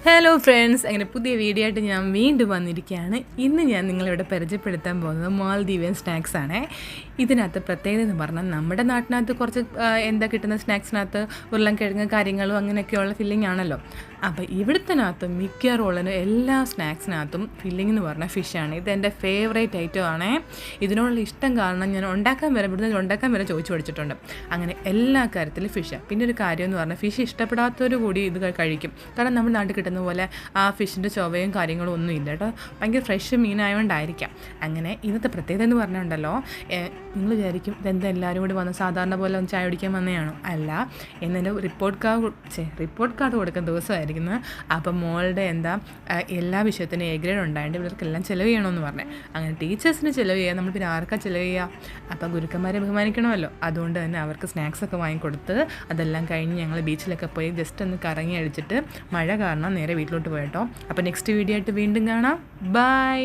Hello friends, അങ്ങനെ പുതിയ video ആയിട്ട് ഞാൻ വീണ്ടും വന്നിരിക്കുകയാണ്. ഇന്ന് ഞാൻ നിങ്ങളിവിടെ പരിചയപ്പെടുത്താൻ പോകുന്നത് മാൽദീവിയൻ സ്നാക്സ് ആണ്. ഇതിനകത്ത് പ്രത്യേകത എന്ന് പറഞ്ഞാൽ നമ്മുടെ നാട്ടിനകത്ത് കുറച്ച് എന്താ കിട്ടുന്ന സ്നാക്സിനകത്ത് ഉരുളൻകിഴങ്ങ് കാര്യങ്ങളും അങ്ങനെയൊക്കെയുള്ള ഫില്ലിംഗ് ആണല്ലോ. അപ്പോൾ ഇവിടുത്തിനകത്ത് മിക്ക റോളിനും എല്ലാ സ്നാക്സിനകത്തും ഫില്ലിംഗ് എന്ന് പറഞ്ഞാൽ ഫിഷാണ്. ഇതെൻ്റെ ഫേവറേറ്റ് ഐറ്റം ആണ്. ഇതിനോടുള്ള ഇഷ്ടം കാരണം ഞാൻ ഇവിടുന്ന് ഉണ്ടാക്കാൻ വരെ ചോദിച്ചു പഠിച്ചിട്ടുണ്ട്. അങ്ങനെ എല്ലാ കാര്യത്തിലും ഫിഷാണ്. പിന്നെ ഒരു കാര്യം എന്ന് പറഞ്ഞാൽ ഫിഷ് ഇഷ്ടപ്പെടാത്തവർ കൂടി ഇത് കഴിക്കും. കാരണം നമ്മുടെ നാട്ടിൽ കിട്ടുന്ന പോലെ ആ ഫിഷിൻ്റെ ചൊവയും കാര്യങ്ങളും ഒന്നും ഇല്ല കേട്ടോ. ഭയങ്കര ഫ്രഷ് മീനായതുകൊണ്ടായിരിക്കാം. അങ്ങനെ ഇന്നത്തെ പ്രത്യേകത എന്ന് പറഞ്ഞുണ്ടല്ലോ, നിങ്ങൾ വിചാരിക്കും ഇതെന്താ എല്ലാവരും കൂടി വന്ന് സാധാരണ പോലെ ഒന്ന് ചായ കുടിക്കാൻ വന്നതാണോ? അല്ല, എന്നെ റിപ്പോർട്ട് കാർഡ് കൊടുക്കുന്ന ദിവസമായിരിക്കുന്നത്. അപ്പം മോളുടെ എല്ലാ വിഷയത്തിനും എ ഗ്രേഡ് ഉണ്ടായിട്ട് ഇവർക്കെല്ലാം ചിലവ് ചെയ്യണമെന്ന് പറഞ്ഞത്. അങ്ങനെ ടീച്ചേഴ്സിന് ചിലവ് ചെയ്യുക, നമ്മൾ പിന്നെ ആർക്കാ ചിലവ് ചെയ്യുക? അപ്പോൾ ഗുരുക്കന്മാരെ ബഹുമാനിക്കണമല്ലോ. അതുകൊണ്ട് തന്നെ അവർക്ക് സ്നാക്സൊക്കെ വാങ്ങിക്കൊടുത്ത് അതെല്ലാം കഴിഞ്ഞ് ഞങ്ങൾ ബീച്ചിലൊക്കെ പോയി ജസ്റ്റ് ഒന്ന് കറങ്ങി അടിച്ചിട്ട് മഴ കാരണം നേരെ വീട്ടിലോട്ട് പോയിട്ടോ. അപ്പോൾ നെക്സ്റ്റ് വീഡിയോ ആയിട്ട് വീണ്ടും കാണാം. ബൈ.